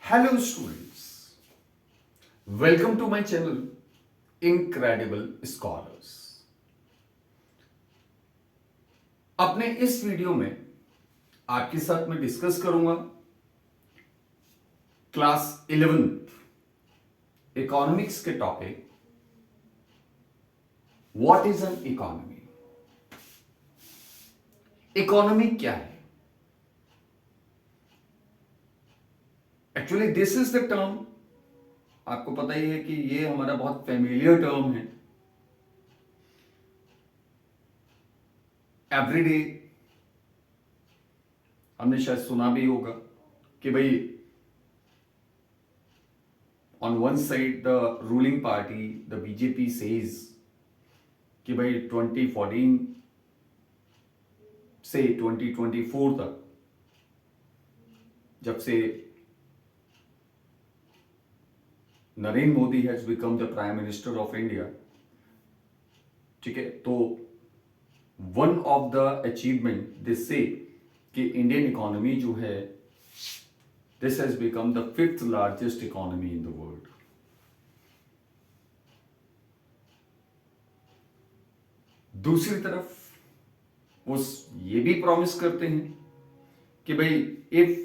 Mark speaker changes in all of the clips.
Speaker 1: Hello students, welcome to my channel Incredible Scholars. अपने इस video में आपके साथ मैं डिस्कस करूंगा क्लास 11th इकोनॉमिक्स के topic what is an economy. Economy क्या है? Actually this is the term, आपको पता ही है कि ये हमारा बहुत फेमिलियर टर्म है। एवरीडे हमने शायद सुना भी होगा कि भाई on one side the ruling party the BJP says कि भाई 2014 से 2024 तक, जब से Narendra Modi has become the prime minister of India, ठीक है, तो one of the achievement this से कि इंडियन इकोनॉमी जो है this has become the 5th largest economy in the world. दूसरी तरफ वो ये भी प्रॉमिस करते हैं कि भाई if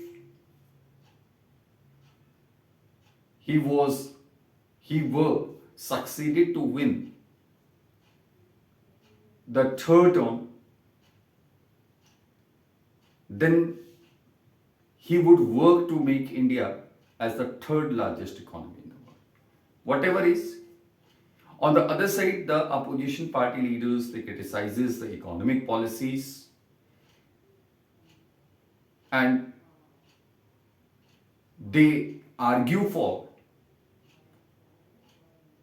Speaker 1: he were succeeded to win the third term, then he would work to make India as the 3rd largest economy in the world. Whatever is. On the other side, the opposition party leaders, they criticizes the economic policies and they argue for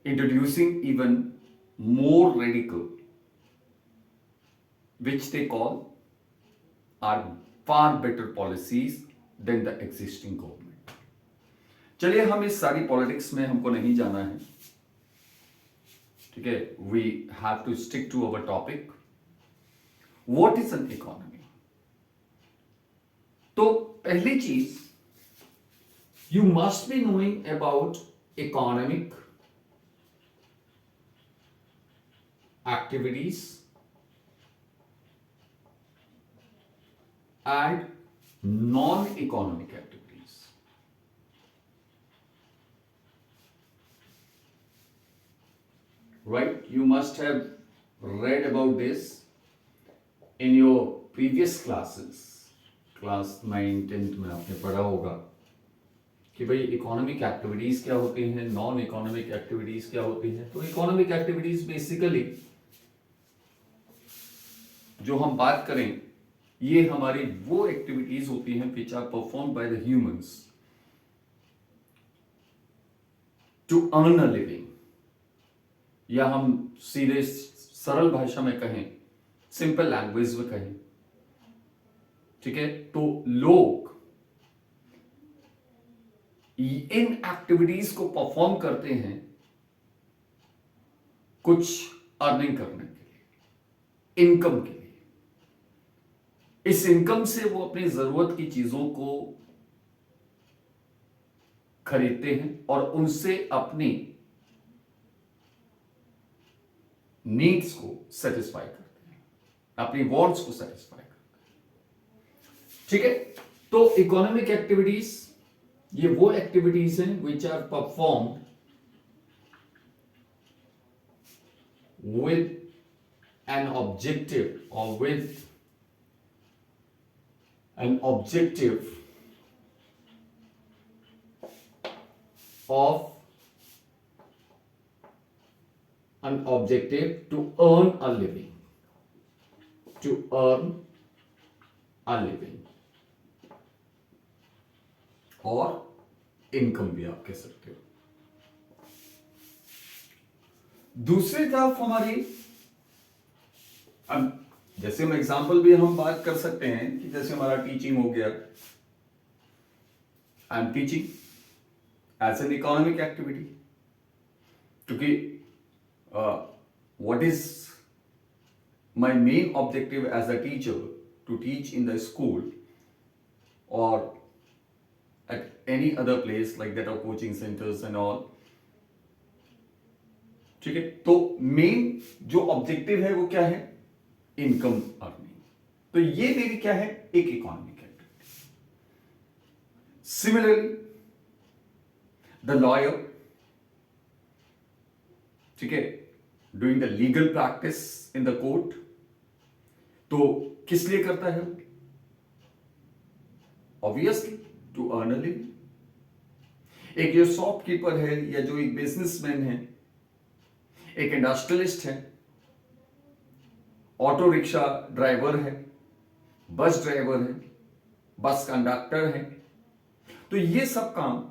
Speaker 1: introducing even more radical, which they call are far better policies than the existing government. चलिए, हम इस सारी politics में हमको नहीं जाना है, ठीक है। We have to stick to our topic. What is an economy? तो पहली चीज, you must be knowing about economic activities and non-economic activities. Right? You must have read about this in your previous classes. Class 9, 10th में आपने पढ़ा होगा कि भाई economic activities क्या होती हैं, नॉन इकोनॉमिक एक्टिविटीज क्या होती हैं। तो इकोनॉमिक एक्टिविटीज बेसिकली जो हम बात करें, ये हमारी वो एक्टिविटीज होती हैं which are perform by the humans to earn a living, या हम सीधे सरल भाषा में कहें, सिंपल लैंग्वेज में कहें, ठीक है, तो लोग इन एक्टिविटीज को परफॉर्म करते हैं कुछ अर्निंग करने के लिए, इनकम के लिए। इस इनकम से वो अपनी जरूरत की चीजों को खरीदते हैं और उनसे अपनी नीड्स को सेटिस्फाई करते हैं, अपनी वांट्स को सेटिस्फाई करते हैं, ठीक है। तो इकोनॉमिक एक्टिविटीज ये वो एक्टिविटीज हैं which are performed with an objective or with an objective of an objective to earn a living, to earn a living, और इनकम भी आप कह सकते हो। दूसरी तरफ हमारी, अब जैसे हम एग्जाम्पल भी हम बात कर सकते हैं कि जैसे हमारा टीचिंग हो गया, I am teaching as an economic activity, क्योंकि what is my main objective as a teacher, to teach in the school or at any other place like that of coaching centers and all. ठीक है, तो main जो objective है वो क्या है, income earning. तो ये मेरी क्या है, एक economic activity. Similarly the lawyer, ठीक है, doing the legal practice in the court, तो किस लिए करता है, obviously to earn a living. एक जो शॉपकीपर है या जो एक बिजनेसमैन है, एक इंडस्ट्रियलिस्ट है, ऑटो रिक्शा ड्राइवर है, बस ड्राइवर है, बस कंडक्टर है, तो ये सब काम,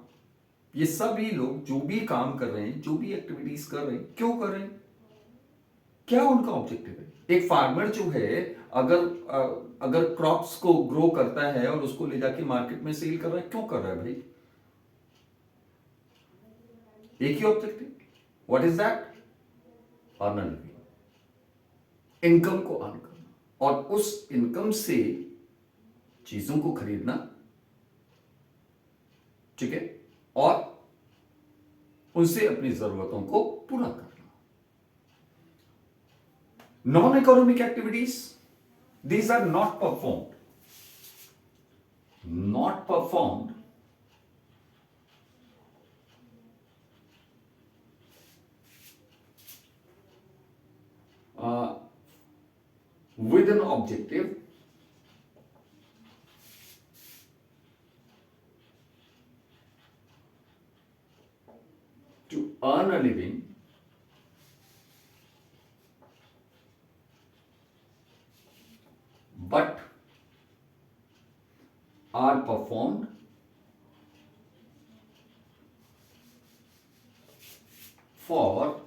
Speaker 1: ये सभी लोग जो भी काम कर रहे हैं, जो भी एक्टिविटीज कर रहे हैं, क्यों कर रहे हैं, क्या उनका ऑब्जेक्टिव है। एक फार्मर जो है, अगर क्रॉप्स को ग्रो करता है और उसको ले जाके मार्केट में सेल कर रहा है, क्यों कर रहा है भाई, एक ही objective, what is that, earn living, income को अर्न करना, और उस इनकम से चीजों को खरीदना, ठीक है, और उनसे अपनी जरूरतों को पूरा करना। Non economic activities, these are not performed with an objective to earn a living, but are performed for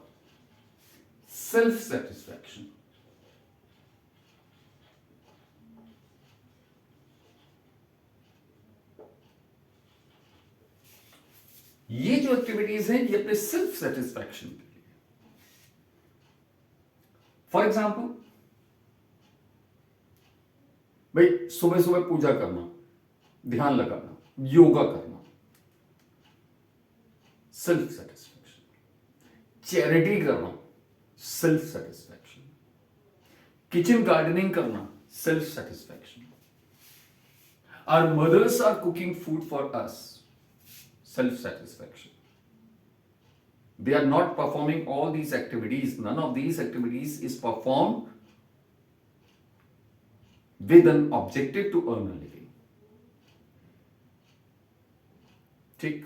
Speaker 1: self-satisfaction. ये जो एक्टिविटीज हैं ये अपने सेल्फ सेटिस्फैक्शन के लिए। फॉर एग्जाम्पल, भाई सुबह सुबह पूजा करना, ध्यान लगाना, योगा करना, सेल्फ सेटिस्फैक्शन। चैरिटी करना, सेल्फ सेटिस्फैक्शन। किचन गार्डनिंग करना, self satisfaction. Our mothers are cooking food for us, self-satisfaction. They are not performing all these activities. None of these activities is performed with an objective to earn a living. ठीक?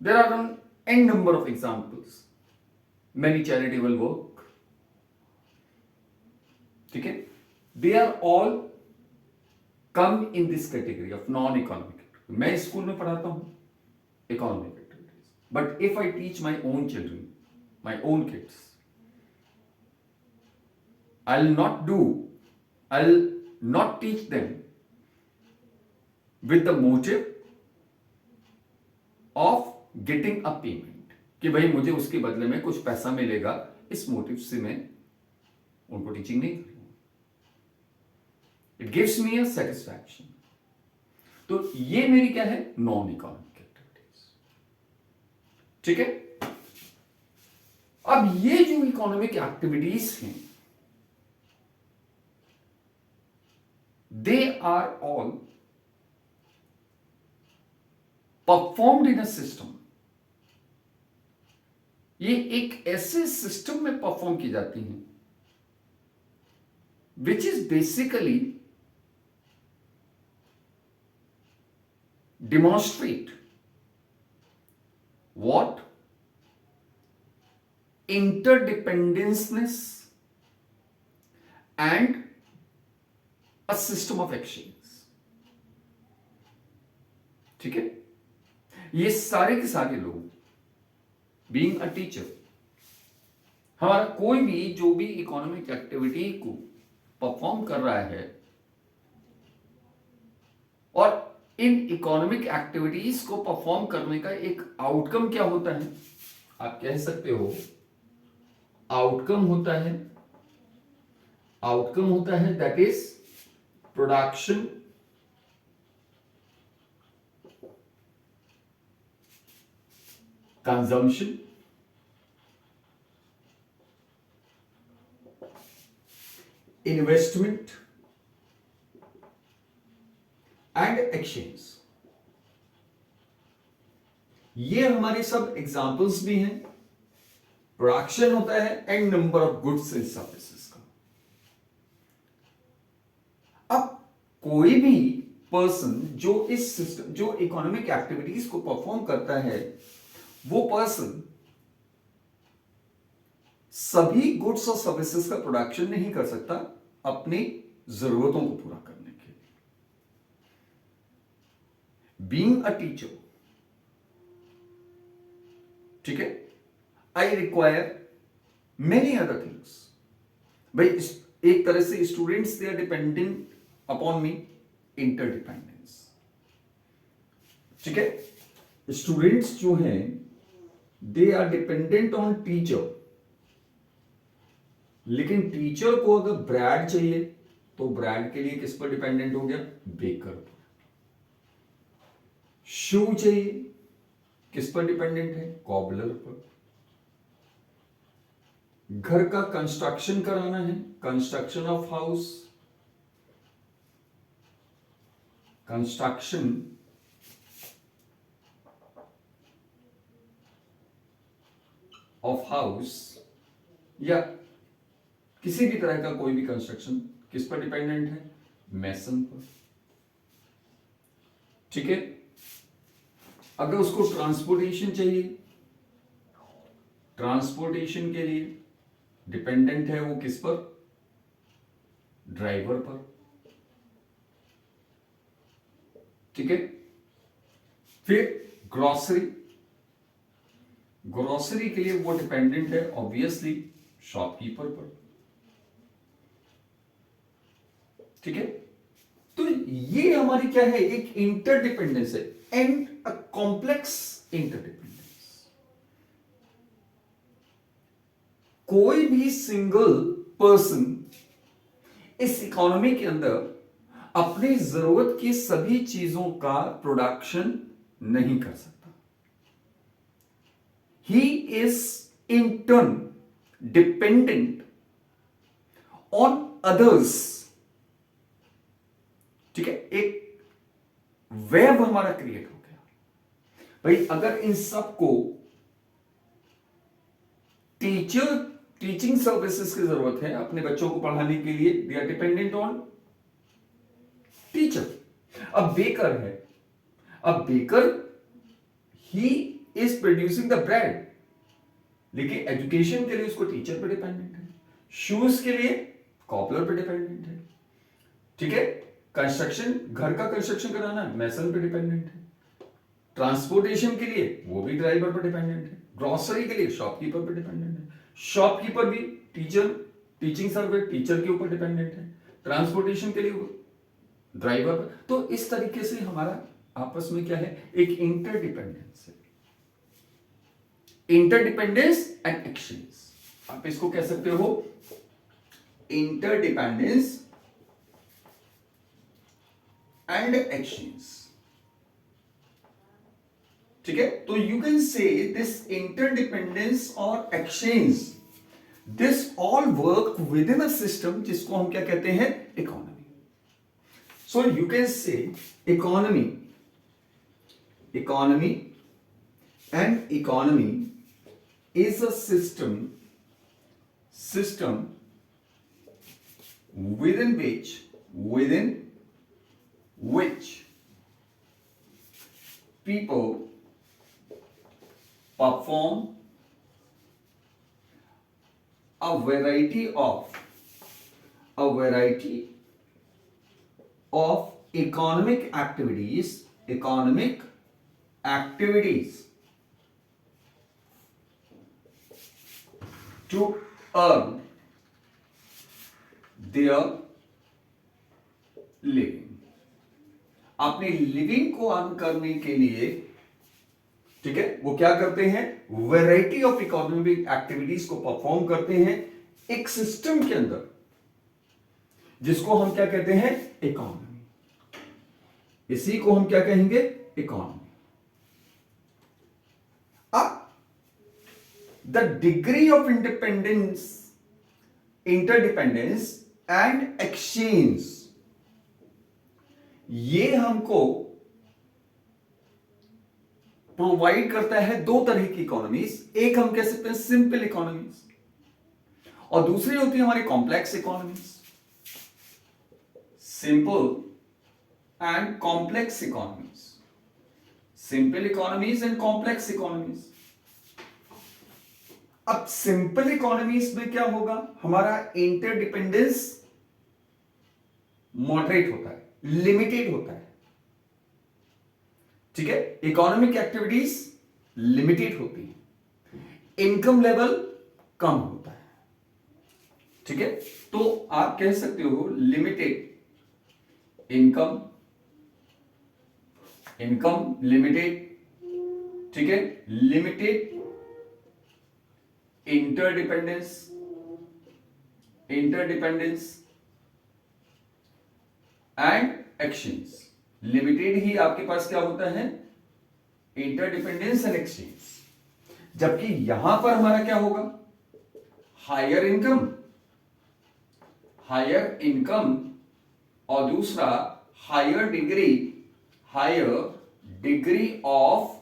Speaker 1: There are an n number of examples. Many charitable work. ठीक है? They are all come in this category of non-economic. मैं school में पढ़ाता हूं economic activities, but if I teach my own children, my own kids, I will not teach them with the motive of getting a payment, कि भाई मुझे उसके बदले में कुछ पैसा मिलेगा, इस मोटिव से मैं उनको टीचिंग नहीं करूंगा। It gives me a satisfaction. तो ये मेरी क्या है, नॉन इकोनॉमिक एक्टिविटीज। ठीक है, अब ये जो इकोनॉमिक एक्टिविटीज हैं, they are all performed in a system. ये एक ऐसे सिस्टम में परफॉर्म की जाती हैं which is basically demonstrate what? Interdependenceness and a system of exchange. ठीक है, ये सारे के सारे लोग, बीइंग अ टीचर, हमारा कोई भी जो भी इकोनॉमिक एक्टिविटी को परफॉर्म कर रहा है, और इन इकोनॉमिक एक्टिविटीज को परफॉर्म करने का एक आउटकम क्या होता है, आप कह सकते हो आउटकम होता है that is production consumption, investment and exchange. ये हमारे सब एग्जांपल्स भी हैं। प्रोडक्शन होता है and number of goods and services का। अब कोई भी पर्सन जो इस सिस्टम, जो इकोनॉमिक एक्टिविटीज को परफॉर्म करता है, वो पर्सन सभी गुड्स और सर्विसेज का प्रोडक्शन नहीं कर सकता अपनी जरूरतों को पूरा करने के लिए। बीइंग अ टीचर, ठीक है, I require many other things. भाई एक तरह से students they are dependent upon me, interdependence, ठीक है। स्टूडेंट्स जो हैं they are dependent on teacher, लेकिन टीचर को अगर ब्रेड चाहिए तो ब्रेड के लिए किस पर डिपेंडेंट हो गया? बेकर पर। शू चाहिए, किस पर डिपेंडेंट है? कॉबलर पर। घर का कंस्ट्रक्शन कराना है, construction of house, construction of house या किसी भी तरह का कोई भी कंस्ट्रक्शन किस पर डिपेंडेंट है? मैसन पर, ठीक है। अगर उसको ट्रांसपोर्टेशन चाहिए, ट्रांसपोर्टेशन के लिए डिपेंडेंट है वो किस पर? ड्राइवर पर, ठीक है। फिर ग्रोसरी, ग्रोसरी के लिए वो डिपेंडेंट है ऑब्वियसली शॉपकीपर पर, ठीक है। तो ये हमारी क्या है? एक इंटरडिपेंडेंस है एंड अ कॉम्प्लेक्स इंटरडिपेंडेंस। कोई भी सिंगल पर्सन इस इकोनॉमी के अंदर अपनी जरूरत की सभी चीजों का प्रोडक्शन नहीं कर सकता। He is in turn dependent on others, ठीक है। एक वेब हमारा क्रिएट हो गया। भाई अगर इन सबको टीचिंग सर्विसेज की जरूरत है अपने बच्चों को पढ़ाने के लिए, they are dependent on teacher. अब बेकर है, अब बेकर ही इज प्रोड्यूसिंग द ब्रेड, लेकिन एजुकेशन के लिए उसको टीचर पे डिपेंडेंट है। शूज के लिए कॉपलर पे डिपेंडेंट है, ठीक है। कंस्ट्रक्शन, घर का कंस्ट्रक्शन कराना मैसन पे डिपेंडेंट है। ट्रांसपोर्टेशन के लिए वो भी ड्राइवर पर डिपेंडेंट है। ग्रोसरी के लिए शॉपकीपर पर डिपेंडेंट है। शॉपकीपर भी टीचर, टीचिंग सर्विस टीचर के ऊपर डिपेंडेंट है। ट्रांसपोर्टेशन के लिए ड्राइवर पर। तो इस तरीके से हमारा आपस में क्या है? एक इंटरडिपेंडेंस है। इंटरडिपेंडेंस एंड एक्सचेंज, आप इसको कह सकते हो इंटरडिपेंडेंस एंड एक्सचेंज, ठीक है। तो you can say this interdependence और exchange, this all work with in a system जिसको हम क्या कहते हैं? Economy. So you can say economy, economy and economy is a system within which people perform a variety of economic activities to earn their living। अपनी living को earn करने के लिए, ठीक है, वो क्या करते हैं? वैरायटी ऑफ इकोनॉमिक एक्टिविटीज को परफॉर्म करते हैं एक सिस्टम के अंदर, जिसको हम क्या कहते हैं? इकोनॉमी। इसी को हम क्या कहेंगे? इकोनॉमी। अब the degree of independence, interdependence and exchange, ये हमको प्रोवाइड करता है दो तरह की इकोनॉमीज। एक हम कह सकते हैं सिंपल इकोनॉमीज और दूसरी होती है हमारी complex economies. Simple and complex economies, simple economies and complex economies. अब सिंपल इकोनॉमीज में क्या होगा, हमारा इंटरडिपेंडेंस मॉडरेट होता है, लिमिटेड होता है। ठीक है, इकोनॉमिक एक्टिविटीज लिमिटेड होती है, इनकम लेवल कम होता है। ठीक है, तो आप कह सकते हो लिमिटेड इनकम, इनकम लिमिटेड, ठीक है, limited interdependence, interdependence and exchange. Limited ही आपके पास क्या होता है, इंटरडिपेंडेंस एंड एक्सचेंज। जबकि यहां पर हमारा क्या होगा, हायर इनकम, हायर इनकम और दूसरा higher degree, higher degree of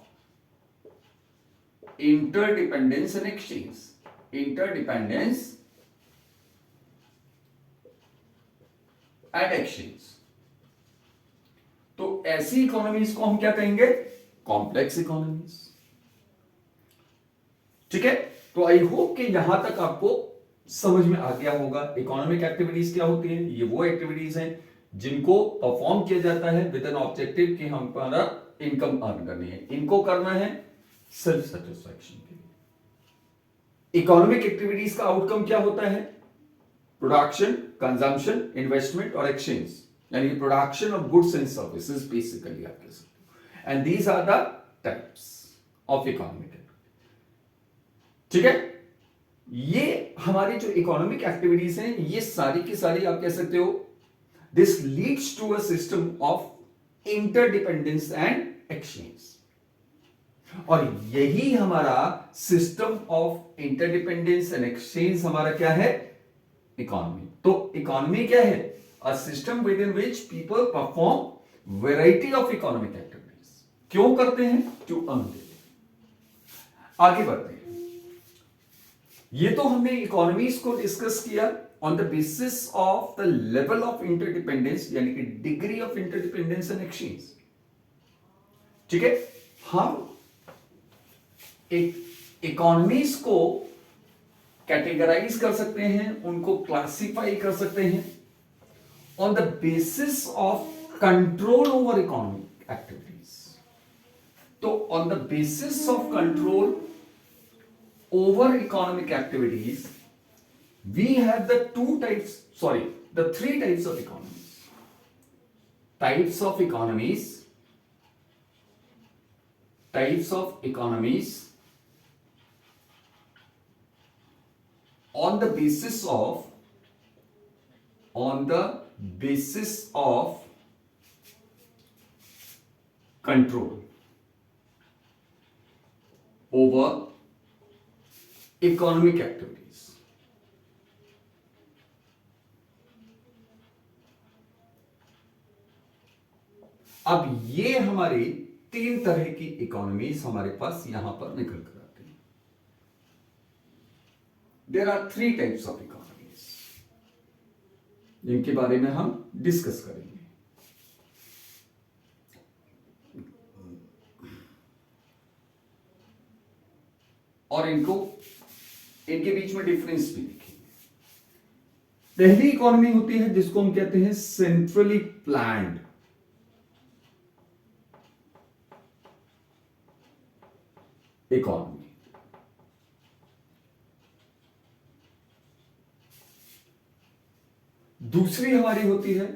Speaker 1: interdependence and exchange, interdependence and exchange. तो ऐसी इकोनॉमीज को हम क्या कहेंगे, कॉम्प्लेक्स इकोनॉमीज। ठीक है, तो आई होप कि यहां तक आपको समझ में आ गया होगा इकोनॉमिक एक्टिविटीज क्या होती हैं। ये वो एक्टिविटीज हैं जिनको परफॉर्म किया जाता है विद एन ऑब्जेक्टिव कि हमारा इनकम अर्न करनी है, इनको करना है सेल्फ सेटिस्फैक्शन के लिए। इकोनॉमिक एक्टिविटीज का आउटकम क्या होता है, प्रोडक्शन, कंजम्पशन, इन्वेस्टमेंट और एक्सचेंज, यानी production of goods and services basically आप कह सकते हो। And these are the types of economic activity. ठीक है, ये हमारी जो इकोनॉमिक एक्टिविटीज हैं ये सारी की सारी आप कह सकते हो this leads to a system of interdependence and exchange. और यही हमारा system of interdependence and exchange हमारा क्या है, इकोनॉमी। तो इकोनॉमी क्या है, a system within which people perform variety of economic activities. क्यों करते हैं, टू अर्न लिविंग। आगे बढ़ते हैं। ये तो हमने इकोनॉमीज को डिस्कस किया on the basis of the level of interdependence, यानी कि degree of interdependence and exchange. ठीक है, हम एक इकोनॉमीज को कैटेगराइज कर सकते हैं, उनको क्लासिफाई कर सकते हैं on the basis of control over economic activities. तो on the basis of control over economic activities, we have the three types of economies. Types of economies on the basis of control over economic activities. अब ये हमारी तीन तरह की economies हमारे पास यहां पर निकल कर आती हैं। There are three types of economies जिनके बारे में हम डिस्कस करेंगे। और इनके बीच में डिफरेंस भी लिखेंगे। पहली इकोनॉमी होती है जिसको हम कहते हैं सेंट्रली प्लान्ड इकोनॉमी। दूसरी हमारी होती है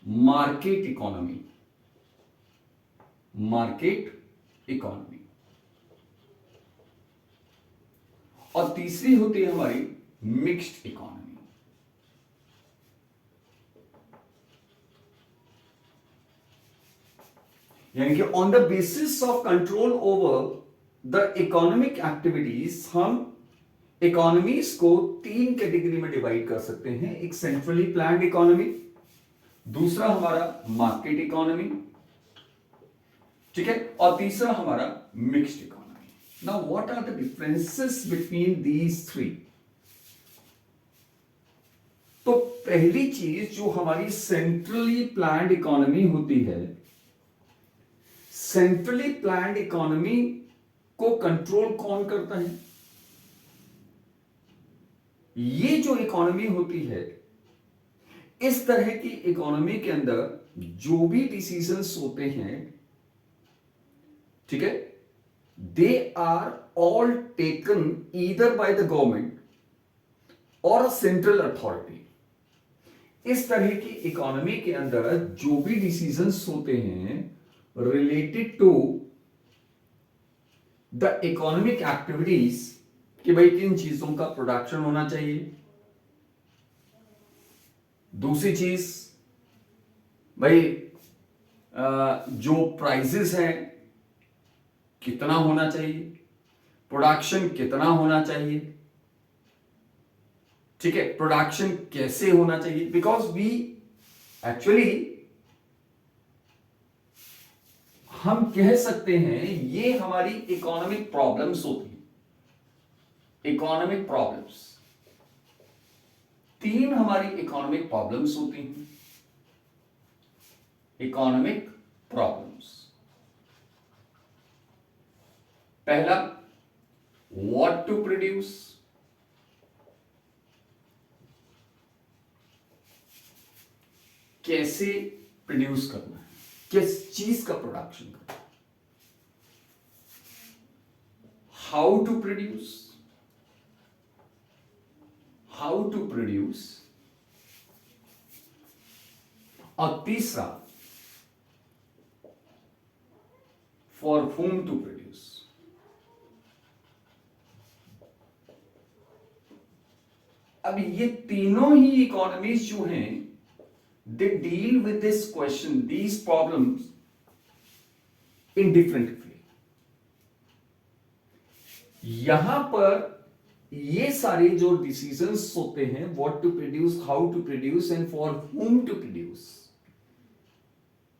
Speaker 1: मार्केट इकोनॉमी, मार्केट इकोनॉमी। और तीसरी होती है हमारी मिक्स्ड इकोनॉमी। यानी कि on the basis of control over the economic activities, हम इकोनॉमीज को 3 कैटेगरी में डिवाइड कर सकते हैं। एक सेंट्रली प्लान्ड इकोनॉमी, दूसरा हमारा मार्केट इकोनॉमी, ठीक है, और तीसरा हमारा mixed economy. Now what are the differences between these three? तो पहली चीज जो हमारी सेंट्रली प्लान्ड इकोनॉमी होती है, सेंट्रली प्लान्ड इकोनॉमी को कंट्रोल कौन करता है? ये जो इकोनॉमी होती है, इस तरह की इकोनॉमी के अंदर जो भी डिसीजंस होते हैं, ठीक है, they are all taken either by the government और सेंट्रल अथॉरिटी। इस तरह की इकोनॉमी के अंदर जो भी डिसीजंस होते हैं related to the economic activities, कि भाई किन चीजों का प्रोडक्शन होना चाहिए, दूसरी चीज भाई जो प्राइसेस हैं कितना होना चाहिए, प्रोडक्शन कितना होना चाहिए, ठीक है, प्रोडक्शन कैसे होना चाहिए, बिकॉज वी एक्चुअली हम कह सकते हैं ये हमारी इकोनॉमिक प्रॉब्लम्स होती हैं। इकोनॉमिक प्रॉब्लम्स, 3 हमारी इकोनॉमिक प्रॉब्लम्स होती हैं। इकोनॉमिक प्रॉब्लम्स, पहला व्हाट टू प्रोड्यूस, कैसे प्रोड्यूस करना है, किस चीज का प्रोडक्शन करना है। How to produce, how to produce, और तीसरा फॉर whom टू प्रोड्यूस। अब ये तीनों ही इकोनॉमीज जो हैं, they deal with this question, these problems in different way। यहां पर ये सारे जो डिसीजंस होते हैं, what to produce, how to produce and for whom to produce,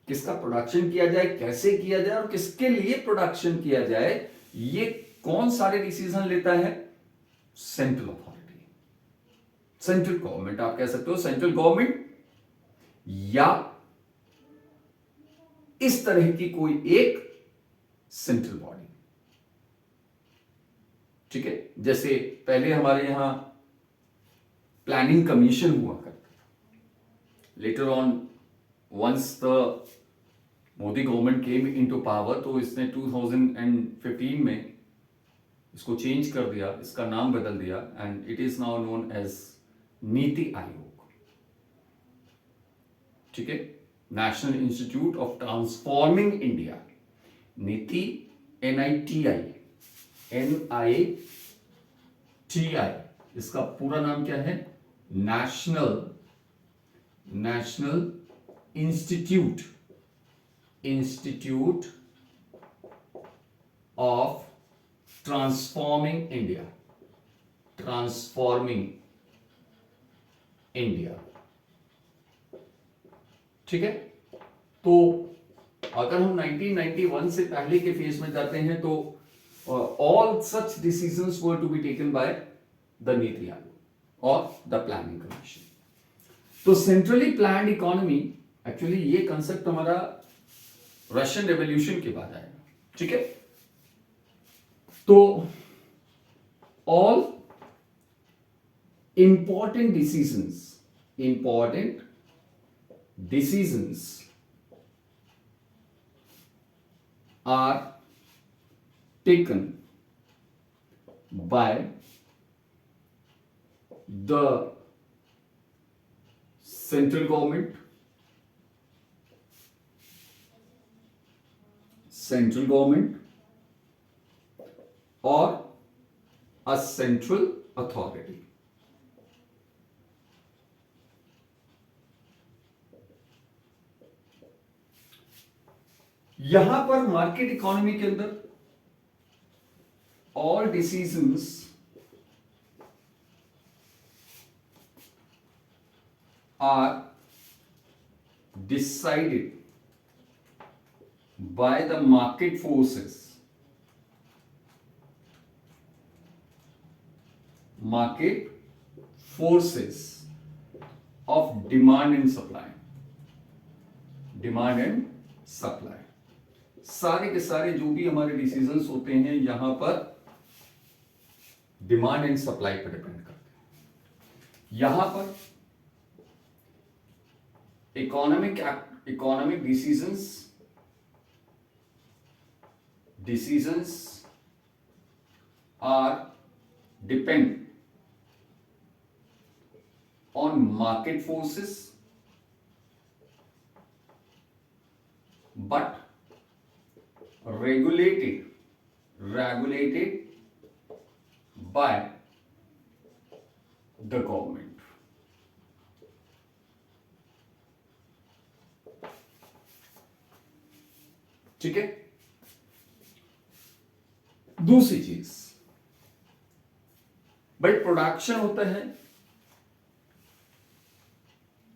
Speaker 1: किसका प्रोडक्शन किया जाए, कैसे किया जाए और किसके लिए प्रोडक्शन किया जाए, ये कौन सारे डिसीजन लेता है? सेंट्रल अथॉरिटी, सेंट्रल गवर्नमेंट, आप कह सकते हो सेंट्रल गवर्नमेंट, या इस तरह की कोई एक सेंट्रल बॉडी, ठीक है। जैसे पहले हमारे यहां प्लानिंग कमीशन हुआ करता था, later on once the Modi government came into power, तो इसने 2015 में इसको चेंज कर दिया, इसका नाम बदल दिया, and it is now known as NITI Aayog, ठीक है, national institute of transforming India, NITI, NITI, इसका पूरा नाम क्या है? National institute of transforming India, ठीक है। तो अगर हम 1991 से पहले के फेज में जाते हैं, तो all such decisions were to be taken by the NITI Aayog और द प्लानिंग कमीशन। तो सेंट्रली प्लान्ड इकोनॉमी, एक्चुअली ये कंसेप्ट हमारा रशियन रेवोल्यूशन के बाद आएगा, ठीक है। तो all important decisions are taken by the central government or a central authority। यहां पर मार्केट इकोनॉमी के अंदर all decisions are decided by the market forces, of demand and supply, सारे के सारे जो भी हमारे डिसीजंस होते हैं यहां पर डिमांड एंड सप्लाई पर डिपेंड करते हैं। यहां पर economic decisions are depend on market forces but regulated by the government। ठीक है। दूसरी चीज, भाई प्रोडक्शन होता है,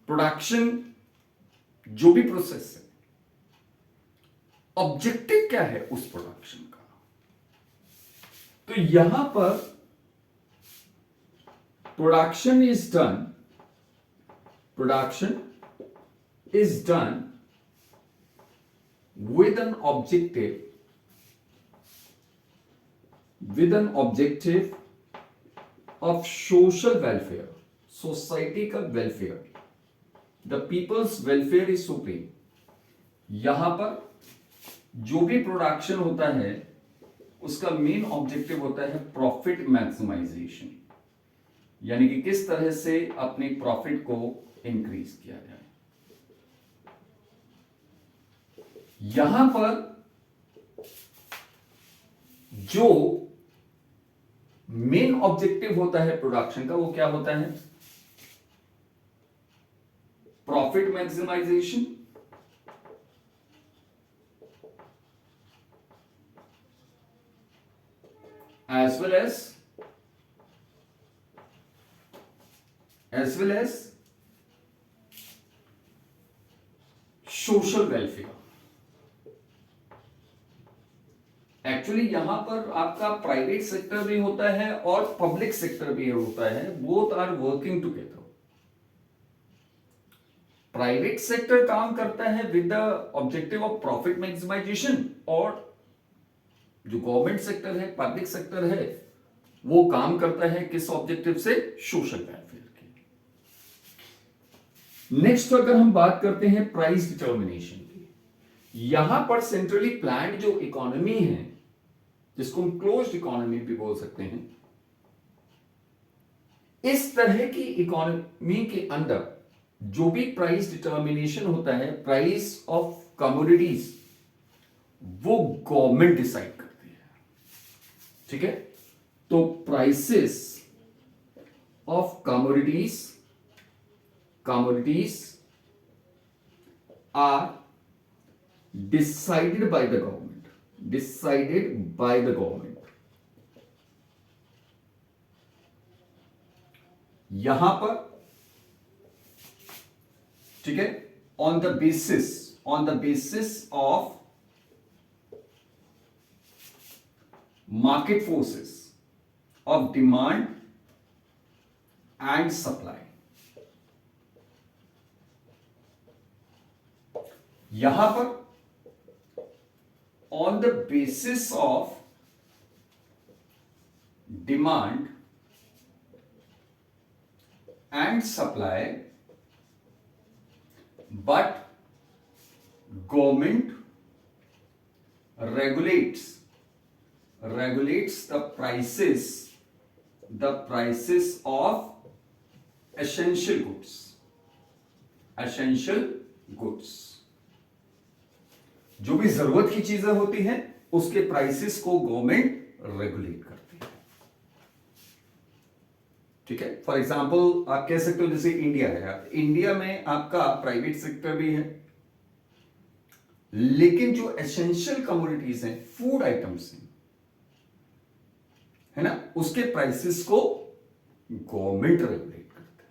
Speaker 1: प्रोडक्शन जो भी प्रोसेस है, ऑब्जेक्टिव क्या है उस प्रोडक्शन का। तो यहां पर production is done with an objective of social welfare, society का welfare, the people's welfare is supreme. यहां पर जो भी प्रोडक्शन होता है उसका मेन ऑब्जेक्टिव होता है प्रॉफिट मैक्सिमाइजेशन, यानी कि किस तरह से अपने प्रॉफिट को इंक्रीज किया जाए। यहां पर जो मेन ऑब्जेक्टिव होता है प्रोडक्शन का वो क्या होता है, profit maximisation as well as social welfare. Actually यहां पर आपका प्राइवेट सेक्टर भी होता है और पब्लिक सेक्टर भी होता है, both are working together. Private sector काम करता है with the objective of profit maximisation, और जो गवर्नमेंट सेक्टर है, पब्लिक सेक्टर है, वो काम करता है किस ऑब्जेक्टिव से, सोशल वेलफेयर के। नेक्स्ट अगर हम बात करते हैं प्राइस डिटर्मिनेशन की, यहां पर सेंट्रली प्लान्ड जो इकोनॉमी है, जिसको हम क्लोज्ड इकोनॉमी भी बोल सकते हैं, इस तरह की इकोनॉमी के अंदर जो भी प्राइस डिटर्मिनेशन होता है, प्राइस ऑफ कमोडिटीज, वो गवर्नमेंट डिसाइड करती है। ठीक है। तो prices of commodities are decided by the government, यहां पर, ठीक है, on the basis of market forces of demand and supply। यहां पर on the basis of demand and supply, but government regulates the prices of essential goods। जो भी जरूरत की चीजें होती हैं उसके प्राइसेस को गवर्नमेंट रेगुलेट करती है। ठीक है। फॉर एग्जांपल आप कह सकते हो जैसे इंडिया है, इंडिया में आपका प्राइवेट सेक्टर भी है, लेकिन जो एसेंशियल कमोडिटीज हैं, फूड आइटम्स हैं, है ना, उसके प्राइसेस को गवर्नमेंट रेगुलेट करती है।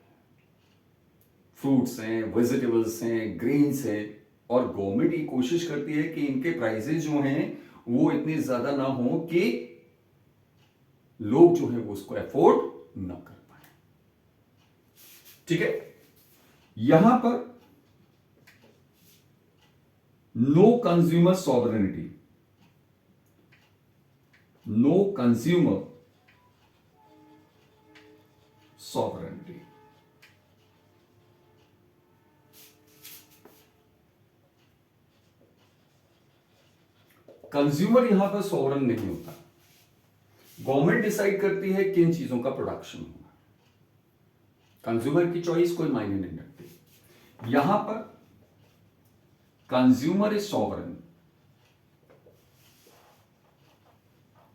Speaker 1: फ्रूट्स हैं, वेजिटेबल्स हैं, ग्रेन्स हैं, और गवर्नमेंट ये कोशिश करती है कि इनके प्राइसेस जो हैं वो इतने ज्यादा ना हो कि लोग जो है वो उसको अफोर्ड ना कर पाए। ठीक है, यहां पर no consumer sovereignty, no consumer sovereignty, consumer यहां पर सॉवरन नहीं होता। गवर्नमेंट डिसाइड करती है किन चीजों का प्रोडक्शन होगा, कंज्यूमर की चॉइस कोई मायने नहीं रखती। यहां पर कंज्यूमर इज सॉवरन,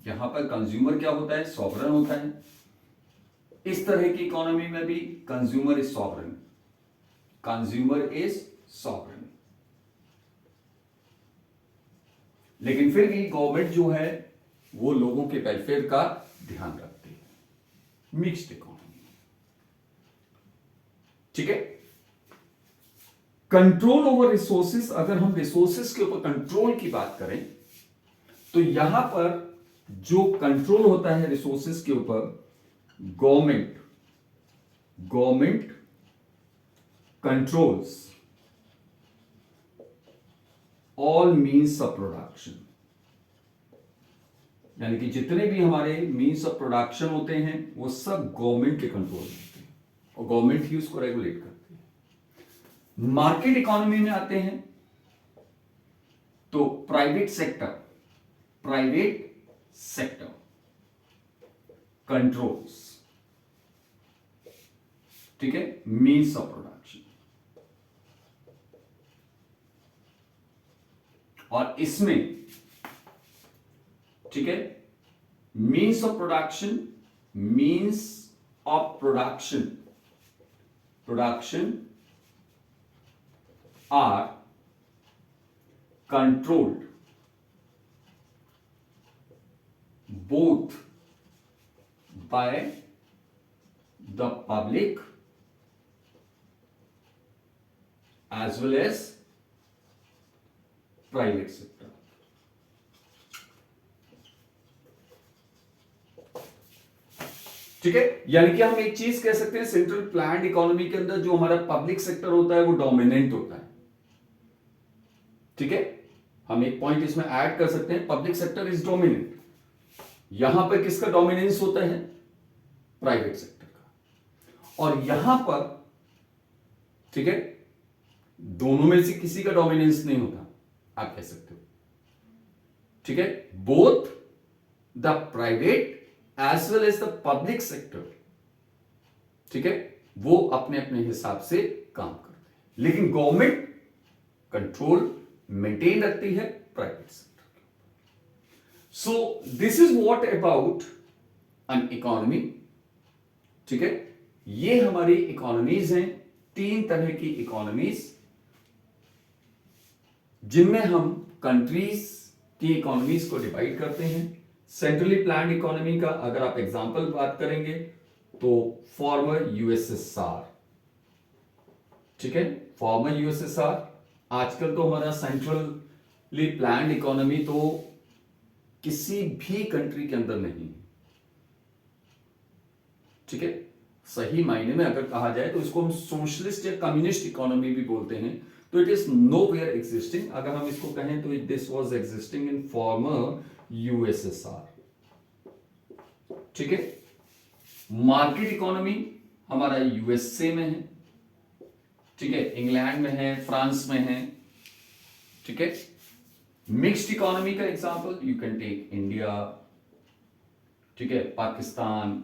Speaker 1: यहां पर कंज्यूमर क्या होता है, सॉवरन होता है। इस तरह की इकोनॉमी में भी consumer is sovereign, consumer is sovereign. लेकिन फिर भी गवर्नमेंट जो है वो लोगों के वेलफेयर का ध्यान रखती है। मिक्स्ड इकोनॉमी, ठीक है। कंट्रोल ओवर रिसोर्सेस, अगर हम रिसोर्सेस के ऊपर कंट्रोल की बात करें तो यहां पर जो कंट्रोल होता है रिसोर्सेस के ऊपर, government controls all means of production, यानी कि जितने भी हमारे मीन्स ऑफ प्रोडक्शन होते हैं वो सब गवर्नमेंट के कंट्रोल में होते हैं और गवर्नमेंट ही उसको रेगुलेट करती है। मार्केट इकोनॉमी में आते हैं तो प्राइवेट सेक्टर कंट्रोल्स, ठीक है, मीन्स ऑफ प्रोडक्शन। और इसमें, ठीक है, means of production are controlled both by the public as well as private sector। ठीक है, यानी कि हम एक चीज कह सकते हैं, सेंट्रल प्लान्ड इकोनॉमी के अंदर जो हमारा पब्लिक सेक्टर होता है वो डोमिनेंट होता है। ठीक है, हम एक पॉइंट इसमें ऐड कर सकते हैं, पब्लिक सेक्टर इज डोमिनेंट। यहां पर किसका डोमिनेंस होता है, प्राइवेट सेक्टर का। और यहां पर, ठीक है, दोनों में से किसी का डोमिनेंस नहीं होता, आप कह सकते हो। ठीक है, both the private as well as the public sector, ठीक है, वो अपने अपने हिसाब से काम करते हैं, लेकिन गवर्नमेंट कंट्रोल मेंटेन रखती है private sector. So this is what about an economy। ठीक है, ये हमारी इकोनॉमीज हैं, 3 तरह की इकोनॉमीज, जिनमें हम कंट्रीज की इकोनॉमीज को डिवाइड करते हैं। सेंट्रली प्लान्ड इकोनॉमी का अगर आप एग्जांपल बात करेंगे तो फॉर्मर यूएसएसआर, ठीक है, फॉर्मर यूएसएसआर। आजकल तो हमारा सेंट्रली प्लान्ड इकोनॉमी तो किसी भी कंट्री के अंदर नहीं, ठीक है। सही मायने में अगर कहा जाए तो इसको हम सोशलिस्ट या कम्युनिस्ट इकोनॉमी भी बोलते हैं, तो इट इज नोवेयर एग्जिस्टिंग। अगर हम इसको कहें तो this was existing in farmer USSR. ठीक है, मार्केट इकोनॉमी हमारा यूएसए में है, ठीक है, इंग्लैंड में है, फ्रांस में है, ठीक है। मिक्स्ड इकोनॉमी का example you can take India, ठीक है, पाकिस्तान,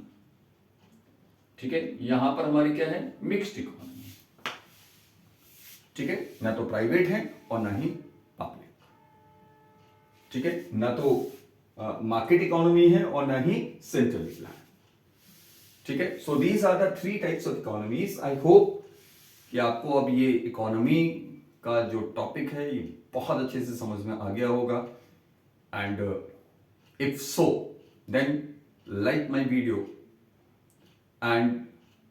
Speaker 1: ठीक है। यहां पर हमारी क्या है, मिक्स्ड इकोनॉमी, ठीक है, ना तो प्राइवेट है और ना ही पब्लिक, ठीक है, ना तो मार्केट इकोनॉमी है और ना ही सेंट्रल प्लान, ठीक है। So these are the 3 types of economies. I hope कि आपको अब ये इकोनॉमी का जो टॉपिक है ये बहुत अच्छे से समझ में आ गया होगा। And if so then like my video, and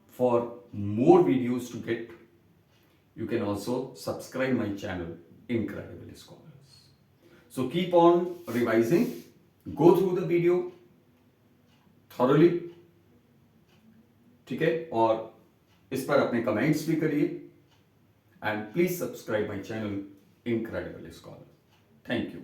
Speaker 1: for more videos to get, you can also subscribe my channel Incredible Scholars. So keep on revising, go through the video thoroughly, ठीक है, और इस पर अपने कमेंट्स भी करिए, and please subscribe my channel incredible scholar. Thank you.